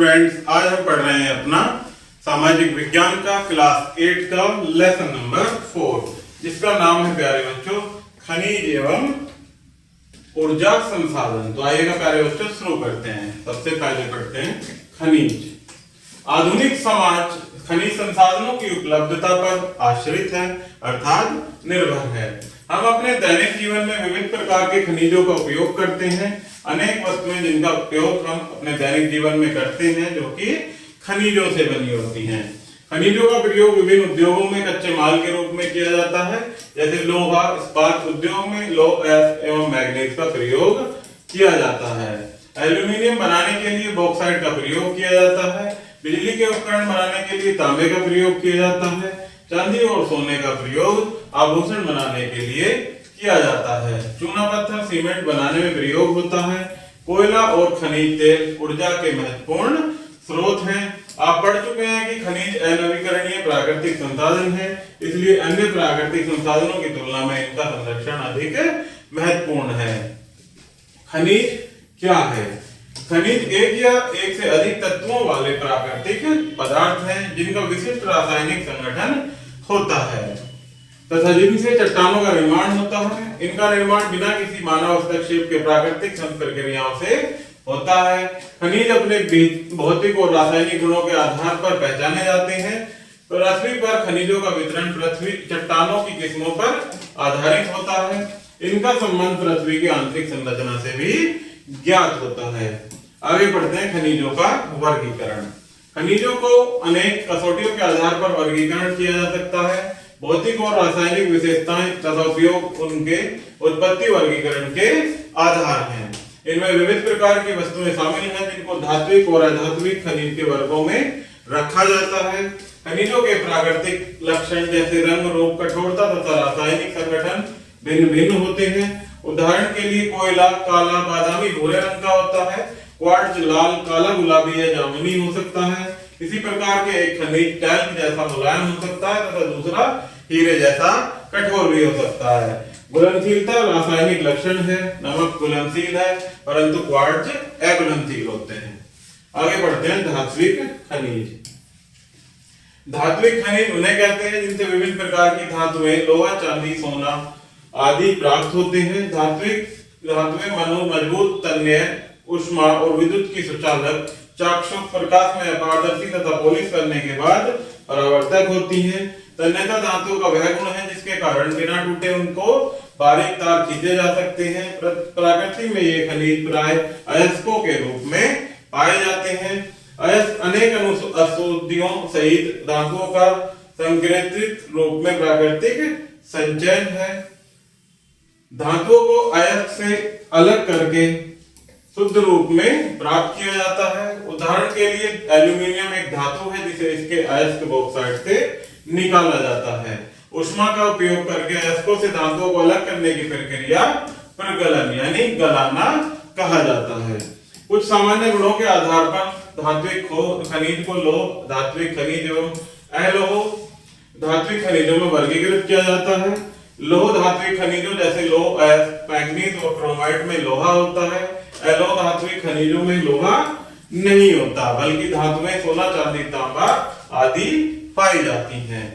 Students, आज हम पढ़ रहे हैं अपना सामाजिक विज्ञान का क्लास 8 का लेसन नंबर 4, जिसका नाम है प्यारे बच्चों खनिज एवं ऊर्जा संसाधन। तो आइएगा प्यारे बच्चों शुरू करते हैं। सबसे पहले पढ़ते हैं खनिज। आधुनिक समाज खनिज संसाधनों की उपलब्धता पर आश्रित है, अर्थात निर्भर है। हम अपने दैनिक जीवन में विभिन्न प्रकार के खनिजों का उपयोग करते हैं। अनेक वस्तुएं जिनका उपयोग हम अपने दैनिक जीवन में करते हैं जो कि खनिजों से बनी होती हैं। खनिजों का प्रयोग विभिन्न उद्योगों में कच्चे माल के रूप में किया जाता है, जैसे लोहा इस्पात उद्योग में लौह एवं मैग्नीज का प्रयोग किया जाता है। एल्यूमिनियम बनाने के लिए बॉक्साइट का प्रयोग किया जाता है। बिजली के उपकरण बनाने के लिए तांबे का प्रयोग किया जाता है। चांदी और सोने का प्रयोग आभूषण बनाने के लिए किया जाता है। चूना पत्थर सीमेंट बनाने में प्रयोग होता है। कोयला और खनिज तेल ऊर्जा के महत्वपूर्ण स्रोत हैं। आप पढ़ चुके हैं कि खनिज अनवीकरणीय प्राकृतिक संसाधन है, इसलिए अन्य प्राकृतिक संसाधनों की तुलना में इनका संरक्षण अधिक महत्वपूर्ण है। खनिज क्या है? खनिज एक या एक से अधिक तत्वों वाले प्राकृतिक पदार्थ हैं जिनका विशिष्ट रासायनिक संगठन होता है तथा जिनसे चट्टानों का निर्माण होता है। इनका निर्माण बिना किसी मानव हस्तक्षेप के प्राकृतिक प्रक्रियाओं से होता है। खनिज अपने भौतिक और रासायनिक गुणों के आधार पर पहचाने जाते हैं। पृथ्वी पर खनिजों का वितरण पृथ्वी चट्टानों की किस्मों पर आधारित होता है। इनका संबंध पृथ्वी की आंतरिक संरचना से भी ज्ञात होता है। आगे बढ़ते हैं खनिजों का वर्गीकरण। खनिजों को अनेक कसौटियों के आधार पर वर्गीकरण किया जा सकता है। भौतिक और रासायनिक विशेषताएं तथा उपयोग उनके उत्पत्ति वर्गीकरण के आधार हैं। इनमें विविध प्रकार की वस्तुएं शामिल हैं जिनको धात्विक और अधात्विक खनिज के वर्गों में रखा जाता है। खनिजों के प्राकृतिक लक्षण जैसे रंग, रूप, कठोरता तथा रासायनिक संगठन भिन्न भिन्न होते हैं। उदाहरण के लिए कोयला काला, बादामी, भूरे रंग का होता है। क्वार्ट्ज लाल, काला, गुलाबी या जामुनी हो सकता है। इसी प्रकार के एक खनिज टैल्क जैसा मुलायम हो सकता है तथा दूसरा हीरे जैसा कठोर भी हो सकता है। घुलनशीलता रासायनिक लक्षण है। नमक घुलनशील है परंतु क्वार्ट्ज अघुलनशील होते हैं। आगे बढ़ते हैं धात्विक खनिज। धात्विक खनिज उन्हें कहते हैं जिनसे विभिन्न प्रकार की धातुएं लोहा, चांदी, सोना आदि प्राप्त होते हैं। धातुएं मजबूत, तन्य, ऊष्मा और विद्युत की सुचालक, चाक्षुष, प्रकाश में अपारदर्शी तथा पॉलिश करने के बाद परावर्तक होती हैं। तन्यता धातु का वह गुण है जिसके कारण बिना टूटे उनको बारीक तार खींचे जा सकते हैं। प्रकृति में ये खनिज प्राय अयस्कों के रूप में पाए जाते हैं। अयस्क अनेक अशुद्धियों सहित धातुओं का संकेंद्रित रूप में प्राकृतिक संचयन है। धातुओं को अयस्क से अलग करके शुद्ध रूप में प्राप्त किया जाता है। उदाहरण के लिए एल्यूमिनियम एक धातु है जिसे इसके अयस्क बॉक्साइट से निकाला जाता है। ऊष्मा का उपयोग करके अयस्कों से धातुओं को अलग करने की प्रक्रिया प्रगलन यानी गलाना कहा जाता है। कुछ सामान्य गुणों के आधार पर धात्विक खनिज को लोह धात्विक खनिज एवं अलोह धात्विक खनिजों में वर्गीकृत किया जाता है। लोह धात्विक खनिजों जैसे लोह, मैग्नीज और क्रोमाइट में लोहा होता है। अलोह धात्विक खनिजों में लोहा नहीं होता बल्कि धातुएं सोना, चांदी, तांबा आदि पाई जाती हैं।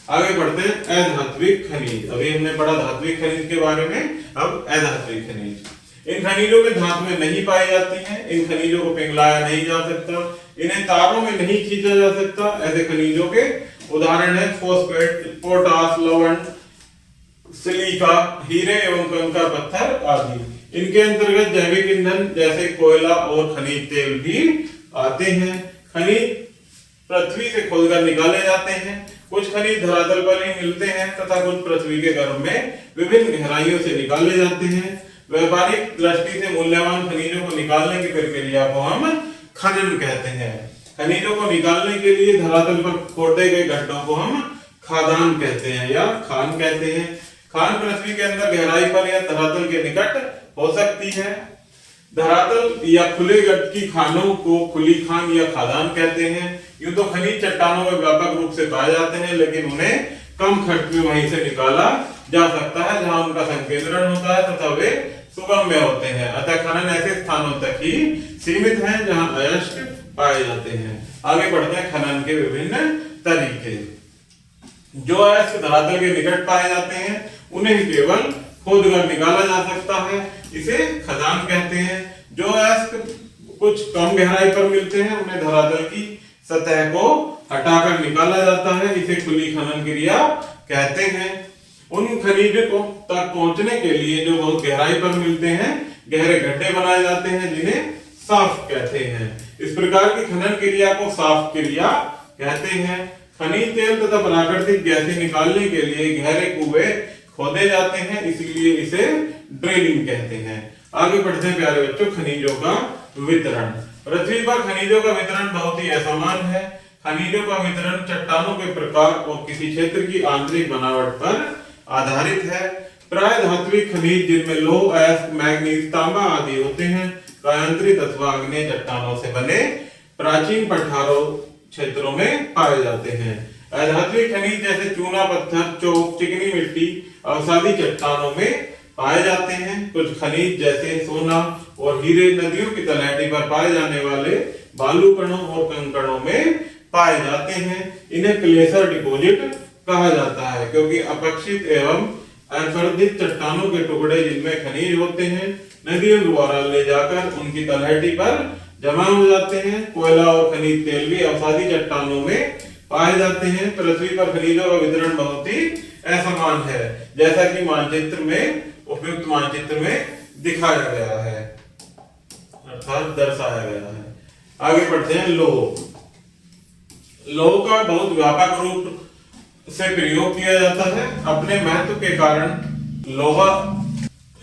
आगे बढ़ते हैं अधात्विक खनिज। अभी हमने पढ़ा धात्विक खनिज के बारे में, अब अधात्विक खनिज। इन खनिजों में धातुएं नहीं पाई जाती हैं। इन खनिजों को पिघलाया नहीं जा सकता। इन्हें तारों में नहीं खींचा जा सकता। ऐसे खनिजों के उदाहरण है फॉस्फेट, पोटास, लवण, सिलिका, हीरे एवं कंकर पत्थर आदि। इनके अंतर्गत जैविक ईंधन जैसे कोयला और खनिज तेल भी आते हैं। खनिज पृथ्वी से खोदकर निकाले जाते हैं। कुछ खनिज धरातल पर ही मिलते हैं तथा कुछ पृथ्वी के गर्भ में विभिन्न गहराइयों से निकाले जाते हैं। व्यापारिक दृष्टि से मूल्यवान खनिजों को निकालने की प्रक्रिया को हम खनन कहते हैं। खनिजों को निकालने के लिए धरातल पर खोदे गए गड्ढों को हम खादान कहते हैं या खान कहते हैं। खान पृथ्वी के अंदर गहराई पर या धरातल के निकट हो सकती है। धरातल या खुले गड्ढ की खानों को खुली खान या खादान कहते हैं। यूं तो खनिज चट्टानों में व्यापक रूप से पाए जाते हैं लेकिन उन्हें कम खर्च में वहीं से निकाला जा सकता है जहां उनका संकेंद्रण होता है तथा वे सुगम्य होते हैं। अतः खनन ऐसे स्थानों तक ही सीमित है जहां अयस्क पाए जाते हैं। आगे बढ़ते हैं खनन के विभिन्न तरीके। जो अयस्क धरातल के निकट पाए जाते हैं उन्हें केवल खोदकर निकाला जा सकता है, इसे खदान कहते हैं। जो अयस्क कुछ कम गहराई पर मिलते हैं उन्हें धरातल की सतह को हटाकर निकाला जाता है, इसे खुली खनन क्रिया कहते हैं। उन खनिज को तक पहुंचने के लिए जो बहुत गहराई पर मिलते हैं गहरे गड्ढे बनाए जाते हैं, जिन्हें साफ्ट कहते हैं। इस प्रकार की खनन क्रिया को साफ्ट क्रिया कहते हैं। खनिज तेल तथा प्राकृतिक गैसें निकालने के लिए गहरे कुएं खोदे जाते हैं, इसलिए इसे ड्रिलिंग कहते हैं। आगे बढ़ते हैं प्यारे बच्चों, खनिजों का वितरण। पृथ्वी पर खनिजों का वितरण बहुत ही असमान है। खनिजों का वितरण चट्टानों के प्रकार और किसी क्षेत्र की आंतरिक बनावट पर आधारित है। प्राय धात्विक खनिज जिनमें लौह, अयस्क, मैग्नीज, तांबा आदि होते हैं कायांतरित अथवा आग्नेय चट्टानों से बने प्राचीन पठारों क्षेत्रों में पाए जाते हैं। अधात्विक खनिज जैसे चूना पत्थर, चौक, चिकनी मिट्टी अवसादी चट्टानों में पाए जाते हैं। कुछ खनिज जैसे सोना और हीरे नदियों की तलहटी पर पाए जाने वाले बालू कणों और कंकड़ों में पाए जाते हैं। इन्हें प्लेसर डिपॉजिट कहा जाता है, क्योंकि अपक्षित एवं अनफर्दित चट्टानों के टुकड़े जिनमें खनिज होते हैं नदियों द्वारा ले जाकर उनकी तलहटी पर जमा हो जाते हैं। कोयला और खनिज तेल भी अवसादी चट्टानों में पाए जाते हैं। पृथ्वी पर खनिजों का वितरण बहुत ही असमान है, जैसा कि मानचित्र में उपयुक्त मानचित्र में दिखाया गया है अर्थात दर्शाया गया है। आगे बढ़ते हैं लौह। लौह का बहुत व्यापक रूप से प्रयोग किया जाता है। अपने महत्व के कारण लोहा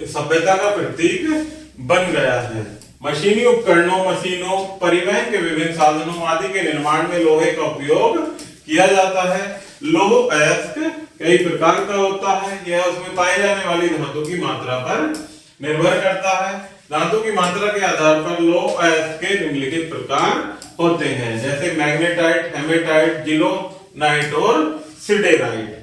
सभ्यता का प्रतीक बन गया है। मशीनी उपकरणों, मशीनों, परिवहन के विभिन्न साधनों आदि के निर्माण में लोहे का उपयोग किया जाता है। लौह अयस्क कई प्रकार का होता है, यह उसमें पाई जाने वाली धातु की मात्रा पर निर्भर करता है। धातु की मात्रा के आधार पर लौह अयस्क के निम्नलिखित प्रकार होते हैं, जैसे मैग्नेटाइट, हेमेटाइट, जिलोनाइट और सिडेराइट।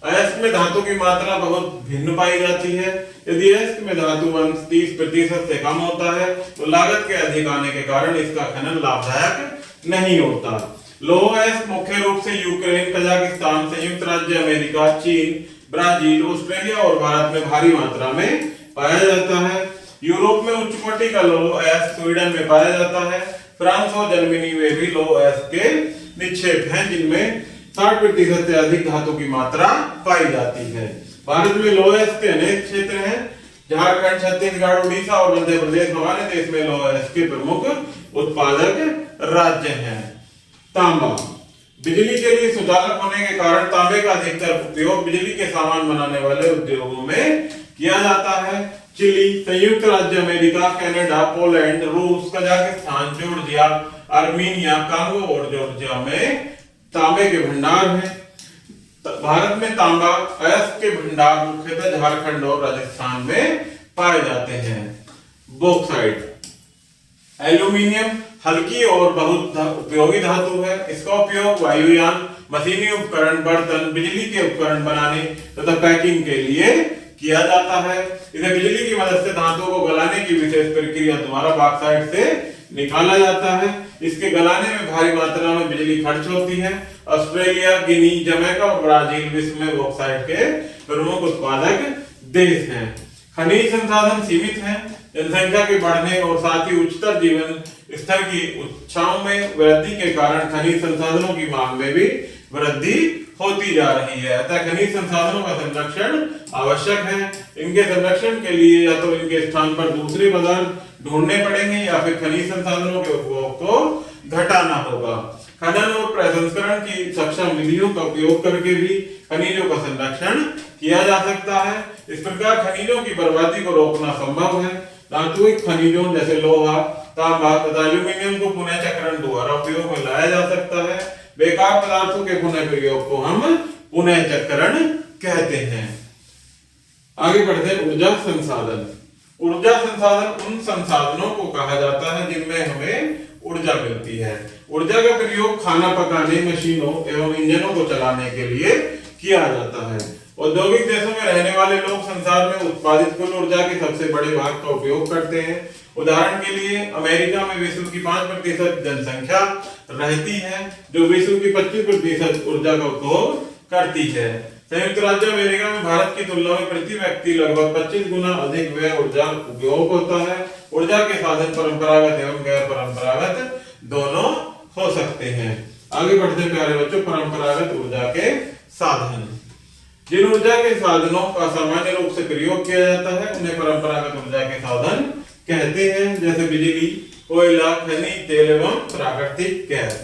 अयस्क में धातु की मात्रा बहुत भिन्न पाई जाती है। यदि अयस्क में धातु अंश 30% से कम होता है तो लागत के अधिक आने के कारण इसका खनन लाभदायक नहीं होता। लौह अयस्क मुख्य रूप से यूक्रेन, कजाकिस्तान, संयुक्त राज्य अमेरिका, चीन, ब्राजील, ऑस्ट्रेलिया और भारत में भारी मात्रा में पाया जाता है। यूरोप में उच्च कोटि का लौह अयस्क स्वीडन में पाया जाता है। फ्रांस और जर्मनी में भी लौह अयस्क के निक्षेप हैं, जिनमें 60% से अधिक धातु की मात्रा पाई जाती है। भारत में लौह अयस्क के अनेक क्षेत्र हैं। झारखंड, छत्तीसगढ़, उड़ीसा और मध्य प्रदेश हमारे देश में लौह अयस्क के प्रमुख उत्पादक राज्य हैं। तांबा। बिजली के लिए सुचालक होने के कारण तांबे का अधिकतर उपयोग बिजली के सामान बनाने वाले उद्योगों में किया जाता है। चिली, संयुक्त राज्य अमेरिका, कनाडा, पोलैंड, रूस, कजाकिस्तान, जॉर्जिया, आर्मीनिया, कांगो और जॉर्जिया में तांबे के भंडार हैं। भारत में तांबा अयस्क के भंडार मुख्यतः झारखंड और राजस्थान में पाए जाते हैं। बॉक्साइट। एल्यूमिनियम हल्की और बहुत उपयोगी धातु है। इसका उपयोग वायुयान, मशीनी उपकरण, बर्तन, बिजली के उपकरण बनाने तथा पैकिंग के लिए किया जाता है। इसे बिजली की मदद से धातुओं को गलाने की विशेष प्रक्रिया द्वारा बॉक्साइट से निकाला जाता है। इसके गलाने में भारी मात्रा में बिजली खर्च होती है। ऑस्ट्रेलिया, गिनी, जमैका और ब्राजील विश्व में बॉक्साइट के प्रमुख उत्पादक देश हैं। खनिज संसाधन सीमित हैं। जनसंख्या के बढ़ने और साथ ही उच्चतर जीवन स्तर की इच्छाओं में वृद्धि के कारण खनिज संसाधनों की मांग में भी वृद्धि होती जा रही है। अतः खनिज संसाधनों का संरक्षण आवश्यक है। इनके संरक्षण के लिए या तो इनके स्थान पर दूसरे पदार्थ ढूंढने पड़ेंगे या फिर खनिज संसाधनों के उपभोग को घटाना होगा। खनन और प्रसंस्करण की सक्षम विधियों का उपयोग करके भी खनिजों का संरक्षण किया जा सकता है। इस प्रकार खनिजों की बर्बादी को रोकना संभव है। धातुइक खनिजों जैसे लोहा, तांबा तथा एल्यूमिनियम को पुनः चक्रण द्वारा उपयोग में लाया जा सकता है। बेकार पदार्थों के पुनः प्रयोग को हम पुनः चक्रण कहते हैं। आगे बढ़ते हैं ऊर्जा संसाधन। ऊर्जा संसाधन उन संसाधनों को कहा जाता है जिनमें हमें ऊर्जा मिलती है। ऊर्जा का प्रयोग खाना पकाने, मशीनों एवं इंजनों को चलाने के लिए किया जाता है। औद्योगिक देशों में रहने वाले लोग संसार में उत्पादित कुल ऊर्जा के सबसे बड़े भाग का उपयोग करते हैं। उदाहरण के लिए अमेरिका में विश्व की 5% जनसंख्या रहती है जो विश्व की 25% ऊर्जा का उपभोग करती है। संयुक्त राज्य अमेरिका में भारत की तुलना में प्रति व्यक्ति लगभग 25 गुना अधिक व्यय ऊर्जा उपयोग होता है। ऊर्जा के साधन परंपरागत एवं गैर परंपरागत दोनों हो सकते हैं। आगे बढ़ते हैं प्यारे बच्चों, परंपरागत ऊर्जा के साधन। जिन ऊर्जा के साधनों का सामान्य रूप से प्रयोग किया जाता है उन्हें परंपरागत ऊर्जा के साधन कहते हैं, जैसे बिजली, कोयला, खनिज तेल एवं प्राकृतिक गैस।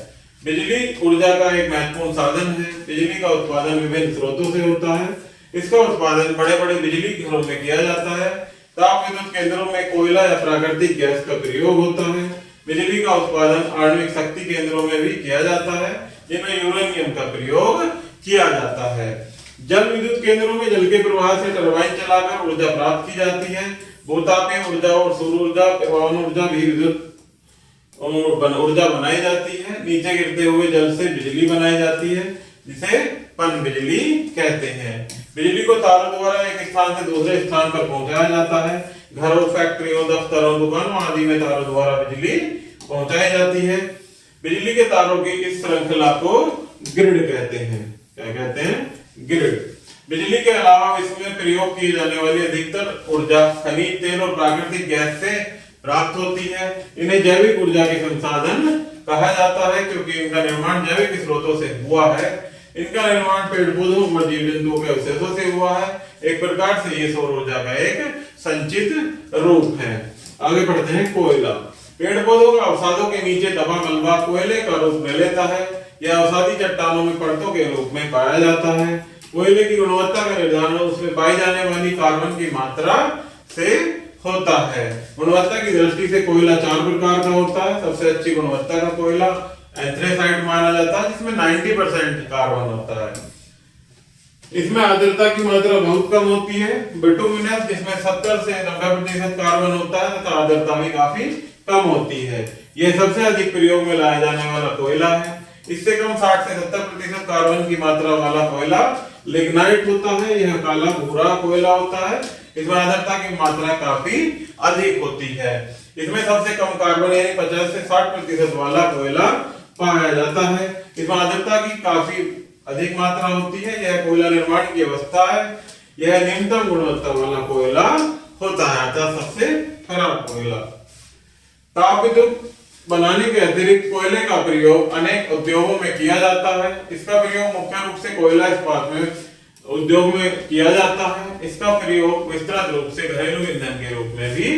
बिजली ऊर्जा का एक महत्वपूर्ण साधन है। बिजली का उत्पादन विभिन्न स्रोतों से होता है। इसका उत्पादन बड़े बड़े बिजली घरों में किया जाता है। ताप विद्युत केंद्रों में कोयला या प्राकृतिक गैस का प्रयोग होता है। बिजली का उत्पादन आणविक शक्ति केंद्रों में भी किया जाता है, जिनमें यूरेनियम का प्रयोग किया जाता है। जल विद्युत केंद्रों में जल के प्रवाह से टरबाइन चलाकर ऊर्जा प्राप्त की जाती है। भूतापीय ऊर्जा और सौर ऊर्जा, पवन ऊर्जा भी विद्युत ऊर्जा बनाई जाती है। नीचे गिरते हुए जल से बिजली बनाई जाती है, जिसे पन बिजली कहते हैं। बिजली को तारों द्वारा एक स्थान से दूसरे स्थान पर पहुंचाया जाता है। घरों, फैक्ट्रियों, दफ्तरों, दुकानों आदि में तारों द्वारा बिजली पहुंचाई जाती है। बिजली के तारों की इस श्रृंखला को ग्रिड कहते हैं। क्या कहते हैं? ग्रिड। बिजली के अलावा इसमें प्रयोग की जाने वाली अधिकतर ऊर्जा खनिज तेल और प्राकृतिक गैस से प्राप्त होती है। इन्हें जैविक ऊर्जा के संसाधन कहा जाता है क्योंकि इनका निर्माण जैविक स्रोतों से हुआ है। इनका निर्माण पेड़ पौधों और जीव जंतुओं के अवशेषों से हुआ है। एक प्रकार से ये सौर ऊर्जा का एक संचित रूप है। आगे बढ़ते हैं, कोयला। पेड़ पौधों का अवसादों के नीचे दबा मलबा कोयले का रूप ले लेता है। यह अवसादी चट्टानों में परतों के रूप में पाया जाता है। कोयले की गुणवत्ता का निर्धारण उसमें पाई जाने वाली कार्बन की मात्रा से होता है। गुणवत्ता की दृष्टि से कोयला 4 प्रकार का होता है। सबसे अच्छी गुणवत्ता का कोयला एंथ्रेसाइट माना जाता है, जिसमें 90% कार्बन होता है। इसमें आर्द्रता की मात्रा बहुत कम होती है। बिटुमिनस, जिसमें 70 से 90% कार्बन होता है तथा आर्द्रता भी काफी कम होती है। यह सबसे अधिक प्रयोग में लाया जाने वाला कोयला है। इससे कम 60 से 70% कार्बन की मात्रा वाला कोयला लिग्नाइट होता है। यह काला भूरा कोयला होता है। इसमें आर्द्रता की मात्रा काफी अधिक होती है। इसमें सबसे कम कार्बन यानी 50 से 60% वाला कोयला पाया जाता है। इसमें आर्द्रता की काफी अधिक मात्रा होती है। यह कोयला निर्माण की अवस्था है। यह निम्नतम गुणवत्ता वाला कोयला होता है, अर्थात सबसे खराब कोयला। ताप विद्युत बनाने के अतिरिक्त कोयले का प्रयोग अनेक उद्योगों में किया जाता है। इसका प्रयोग मुख्य रूप से कोयला इस्पात में उद्योग में किया जाता है। इसका प्रयोग विस्तृत रूप से घरेलू ईंधन के रूप में भी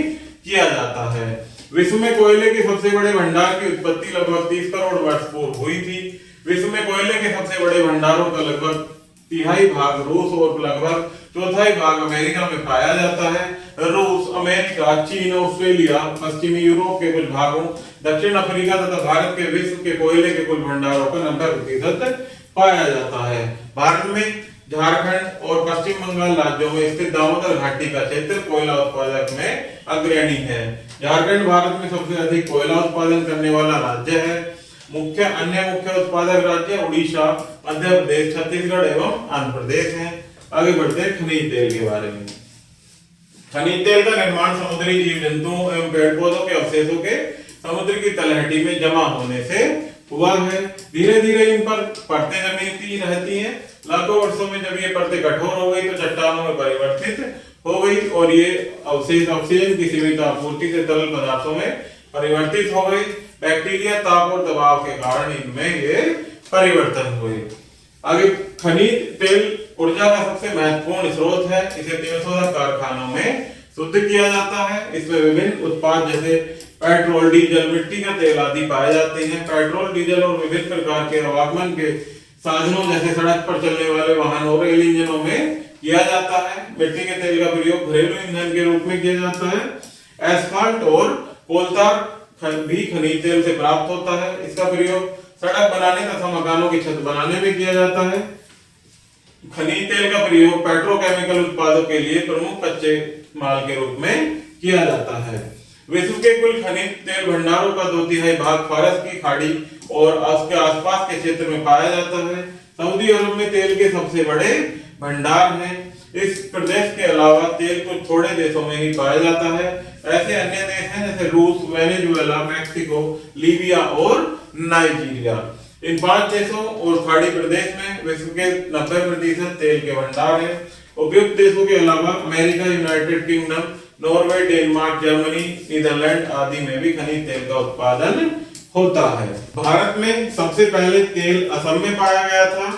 किया जाता है। विश्व में कोयले के सबसे बड़े भंडार की उत्पत्ति लगभग 30 करोड़ वर्ष पूर्व हुई थी। विश्व में कोयले के सबसे बड़े भंडारों का लगभग 1/3 भाग रूस और लगभग 1/4 भाग अमेरिका में पाया जाता है। रूस, अमेरिका, चीन, ऑस्ट्रेलिया, पश्चिमी यूरोप के कुछ भागों, दक्षिण अफ्रीका तथा भारत के विश्व के कोयले के कुल भंडारों का 90% पाया जाता है। भारत में झारखंड और पश्चिम बंगाल राज्यों में स्थित दामोदर घाटी का क्षेत्र कोयला उत्पादक में अग्रणी है। झारखंड भारत में सबसे अधिक कोयला उत्पादन करने वाला राज्य है। अन्य मुख्य उत्पादक राज्य उड़ीसा, मध्य प्रदेश, छत्तीसगढ़ एवं आंध्र प्रदेश हैं। आगे बढ़ते हैं खनिज तेल के बारे में। खनिज तेल का निर्माण समुद्री जीव जंतुओं एवं पेड़ पौधों के अवशेषों के समुद्र की तलहटी में जमा होने से हुआ है। धीरे धीरे इन पर परतें जमती रहती हैं। लाखों वर्षों में जब ये परतें कठोर हो गई तो चट्टानों में परिवर्तित हो गई और ये अवशेष ऑक्सीजन की सीमित आपूर्ति से तरल पदार्थों में परिवर्तित हो गई। बैक्टीरिया, ताप और दबाव के कारण इनमें ये परिवर्तन हुए। आगे, खनिज तेल ऊर्जा का सबसे महत्वपूर्ण स्रोत है। इसे तेलशोधक कारखानों में शुद्ध किया जाता है। इसमें विभिन्न उत्पाद जैसे पेट्रोल, डीजल, मिट्टी का तेल आदि पाए जाते हैं। पेट्रोल, डीजल और विभिन्न प्रकार के आवागमन के साधनों जैसे सड़क पर चलने वाले वाहन और रेल इंजनों में किया जाता है। मिट्टी के तेल का प्रयोग घरेलू ईंधन के रूप में किया जाता है। एस्फाल्ट और कोलतार भी खनिज तेल से प्राप्त होता है। इसका प्रयोग सड़क बनाने तथा मकानों की छत बनाने में किया जाता है। खनिज तेल का प्रयोग पेट्रोकेमिकल उत्पादों के लिए प्रमुख कच्चे माल के रूप में किया जाता है। विश्व के कुल खनिज तेल भंडारों का 2/3 भाग फारस की खाड़ी और उसके आसपास के क्षेत्र में पाया जाता है। सऊदी अरब में तेल के सबसे बड़े भंडार है। इस प्रदेश के अलावा तेल को थोड़े देशों में ही पाया जाता है। ऐसे अन्य देश हैं जैसे रूस, वेनेजुएला, मैक्सिको, लीबिया और नाइजीरिया। इन 5 देशों और खाड़ी प्रदेश में विश्व के 90% तेल के भंडार है। उपयुक्त देशों के अलावा America, United Kingdom, Norway, Denmark, Germany, Netherlands आदि में भी खनिज तेल का उत्पादन होता है। भारत में सबसे पहले तेल असम में पाया गया था।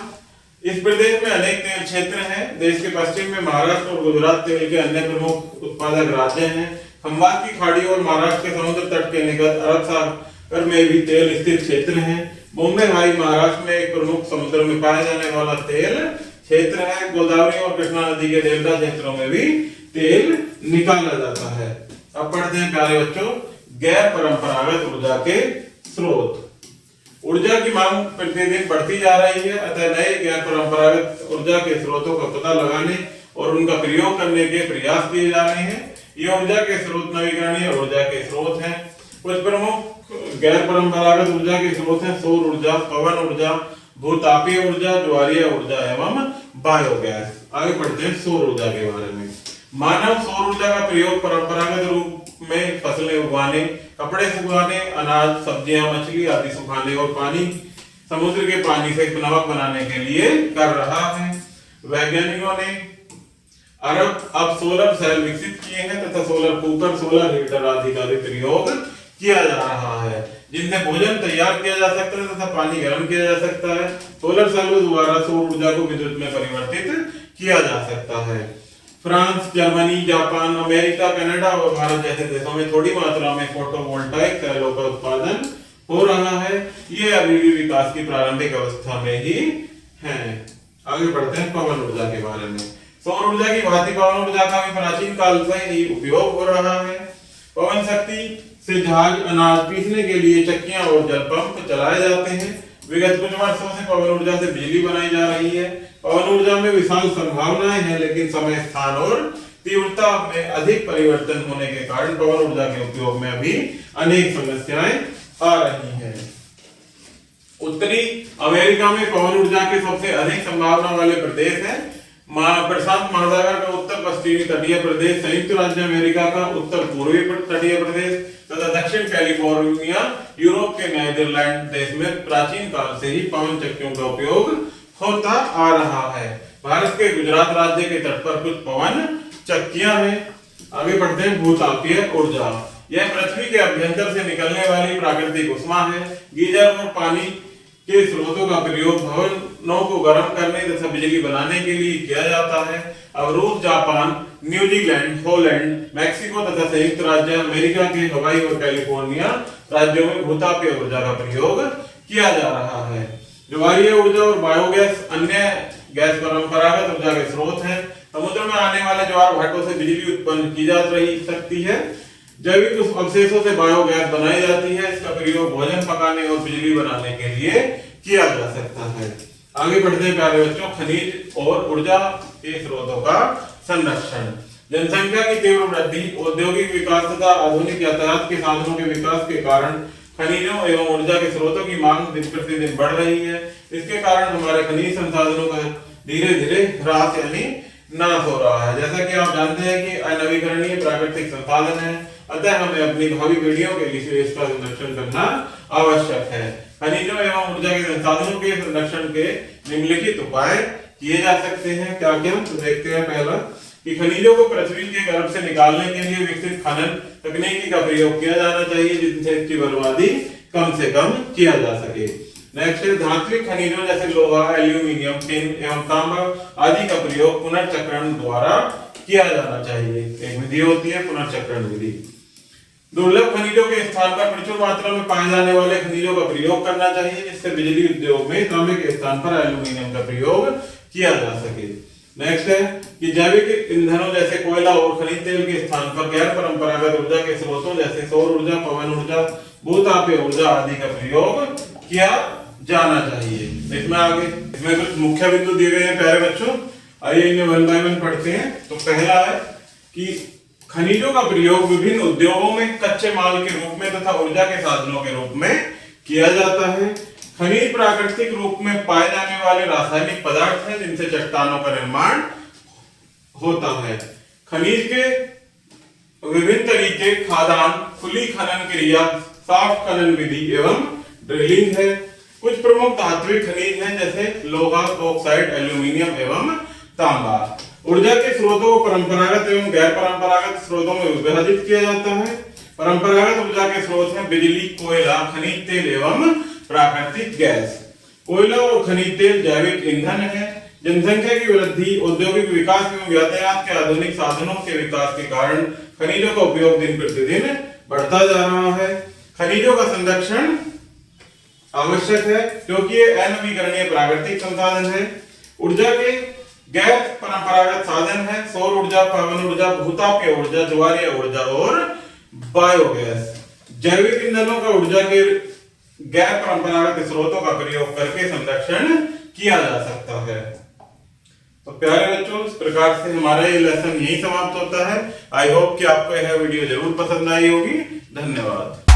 इस प्रदेश में अनेक तेल क्षेत्र हैं। देश के पश्चिम में महाराष्ट्र और गुजरात तेल के अन्य प्रमुख उत्पादक राज्य हैं। खंबात की खाड़ी और महाराष्ट्र के समुद्र तट के निकट अरब सागर में भी तेल स्थित क्षेत्र हैं। मुंबई हाई महाराष्ट्र में एक प्रमुख समुद्र में पाया जाने वाला तेल क्षेत्र है। गोदावरी और कृष्णा नदी के डेल्टा क्षेत्रों में भी तेल निकाला जाता है। अब पढ़ते हैं प्यारे बच्चों, गैर परंपरागत ऊर्जा के स्रोत। ऊर्जा की मांग प्रतिदिन बढ़ती जा रही है, अतः नए गैर परंपरागत ऊर्जा के स्रोतों का पता लगाने और उनका प्रयोग करने के प्रयास किए जा रहे हैं। ये ऊर्जा के स्रोत नवीकरणीय ऊर्जा के स्रोत हैं। कुछ प्रमुख गैर परंपरागत ऊर्जा के स्रोत हैं सौर ऊर्जा, पवन ऊर्जा, भूतापीय ऊर्जा, ज्वारीय ऊर्जा एवं बायोगैस। आगे बढ़ते हैं सौर ऊर्जा के बारे में। मानव सौर ऊर्जा का प्रयोग परंपरागत रूप में फसलें उगाने, कपड़े सुखाने, अनाज, सब्जियां, मछली आदि सुखाने और पानी, समुद्र के पानी से नमक बनाने के लिए कर रहा है। वैज्ञानिकों ने अब सोलर सेल विकसित किए हैं तथा सोलर कुकर, सोलर हीटर आदि का भी प्रयोग किया जा रहा है, जिनसे भोजन तैयार किया जा सकता है तथा पानी गर्म किया जा सकता है। सोलर सेलों द्वारा सौर ऊर्जा को विद्युत में परिवर्तित किया जा सकता है। France, Germany, Japan, America, Canada और भारत जैसे देशों में थोड़ी मात्रा में फोटोवोल्टाइक सेलों का उत्पादन हो रहा है। ये अभी भी विकास की प्रारंभिक अवस्था में ही है। आगे बढ़ते हैं पवन ऊर्जा के बारे में। सौर ऊर्जा की भांति पवन ऊर्जा का भी प्राचीन काल से ही उपयोग हो रहा है। पवन शक्ति से जहाज, अनाज पीसने के लिए चक्कियां और जल पंप चलाए जाते हैं। विगत कुछ वर्षों से पवन ऊर्जा से बिजली बनाई जा रही है। पवन ऊर्जा में विशाल संभावनाएं हैं, लेकिन समय, स्थान और तीव्रता में अधिक परिवर्तन होने के कारण पवन ऊर्जा के उपयोग में अभी अनेक समस्याएं आ रही हैं। उत्तरी अमेरिका में पवन ऊर्जा के सबसे अधिक संभावना वाले प्रदेश हैं प्रशांत महासागर का उत्तर पश्चिमी तटीय प्रदेश, संयुक्त राज्य अमेरिका का उत्तर पूर्वी तटीय प्रदेश तथा दक्षिण कैलिफोर्निया, यूरोप के नीदरलैंड देश में प्राचीन काल से ही पवन चक्कियों का उपयोग होता आ रहा है। भारत के गुजरात राज्य के तट पर कुछ पवन चक्कियां हैं। आगे बढ़ते हैं भूतापीय ऊर्जा। यह पृथ्वी के अभ्यंतर से निकलने वाली प्राकृतिक ऊष्मा है। गीजर और पानी के स्रोतों का प्रयोग भवनों को गर्म करने तथा बिजली बनाने के लिए किया जाता है। अब रूस, जापान, न्यूजीलैंड, हॉलैंड, मैक्सिको तथा संयुक्त राज्य अमेरिका के हवाई और कैलिफोर्निया राज्यों में भूतापीय ऊर्जा का प्रयोग किया जा रहा है। ज्वारीय ऊर्जा और बायोगैस अन्य गैस परंपरागत ऊर्जा के स्रोत हैं। समुद्र में आने वाले ज्वार भाटों से बिजली उत्पन्न की जा सकती है। जैविक अवशेषों से बायोगैस बनाई जाती है। इसका प्रयोग भोजन पकाने और बिजली बनाने के लिए किया जा सकता है। आगे बढ़ते हैं प्यारे बच्चों, खनिज और ऊर्जा के स्रोतों का संरक्षण। जनसंख्या की तीव्र वृद्धि, औद्योगिक विकास तथा आधुनिक यातायात के साधनों के विकास के कारण खनिजों एवं ऊर्जा के स्रोतों की मांग दिन प्रतिदिन बढ़ रही है। इसके कारण हमारे खनिज संसाधनों का धीरे धीरे ह्रास यानी नाश हो रहा है। जैसा कि आप जानते हैं कि अनवीकरणीय प्राकृतिक संसाधन है, अतः हमें अपनी भावी पीढ़ियों के लिए इसका संरक्षण करना आवश्यक है। खनिजों एवं ऊर्जा के संसाधनों के संरक्षण के निम्नलिखित उपाय किए जा सकते हैं। क्या क्या तो देखते हैं। पहला कि खनिजों को पृथ्वी के गर्भ से निकालने के लिए विकसित खनन तकनीकी का प्रयोग किया जाना चाहिए, जिनसे इसकी बर्बादी कम से कम किया जा सके। नेक्स्ट है धात्विक खनिजों जैसे लोहा, एल्यूमिनियम, टिन एवं तांबा आदि का प्रयोग पुनर्चक्रण द्वारा किया जाना चाहिए। एक विधि होती है पुनर्चक्रण विधि। दुर्लभ खनिजों के स्थान पर प्रचुर मात्रा में पाए जाने वाले खनिजों का प्रयोग करना चाहिए, जिससे बिजली उद्योग में तांबे के स्थान पर एल्यूमिनियम का प्रयोग किया जा सके। नेक्स्ट है कि जैविक ईंधनों जैसे कोयला और खनिज तेल के स्थान पर गैर परंपरागत ऊर्जा के स्रोतों जैसे सौर ऊर्जा, पवन ऊर्जा, भूतापीय ऊर्जा आदि का प्रयोग किया जाना चाहिए। इसमें कुछ मुख्य बिंदु दिए गए हैं प्यारे बच्चों, आइए इन्हें वन बाय वन पढ़ते हैं। तो पहला है कि खनिजों का प्रयोग विभिन्न उद्योगों में कच्चे माल के रूप में तथा ऊर्जा के साधनों के रूप में किया जाता है। खनिज प्राकृतिक रूप में पाए जाने वाले रासायनिक पदार्थ हैं जिनसे चट्टानों का निर्माण होता है। खनिज के विभिन्न तरीके खादान, खुली खनन क्रिया, साफ्ट खनन विधि एवं ड्रिलिंग है। कुछ प्रमुख धात्विक खनिज हैं जैसे लोहा, बॉक्साइट, एल्यूमीनियम एवं तांबा। ऊर्जा के स्रोतों को परंपरागत एवं गैर परंपरागत स्रोतों में विभाजित किया जाता है। परंपरागत ऊर्जा के स्रोत हैं बिजली, कोयला, खनिज तेल एवं प्राकृतिक गैस। कोयला और खनिज तेल जैविक ईंधन है। जनसंख्या की वृद्धि, औद्योगिक विकास एवं यातायात के आधुनिक साधनों के विकास के कारण खनिजों का उपयोग दिन प्रतिदिन बढ़ता जा रहा है। खनिजों का संरक्षण आवश्यक है क्योंकि ये अनवीकरणीय प्राकृतिक संसाधन है। ऊर्जा के गैर परंपरागत साधन है सौर ऊर्जा, पवन ऊर्जा, भूतापीय ऊर्जा, ज्वारीय ऊर्जा और बायोगैस। जैविक ईंधनों का ऊर्जा के गैर परंपरागत स्रोतों का प्रयोग करके संरक्षण किया जा सकता है। तो प्यारे बच्चों, इस प्रकार से हमारा ये लेसन यही समाप्त होता है। आई होप कि आपको यह वीडियो जरूर पसंद आई होगी। धन्यवाद।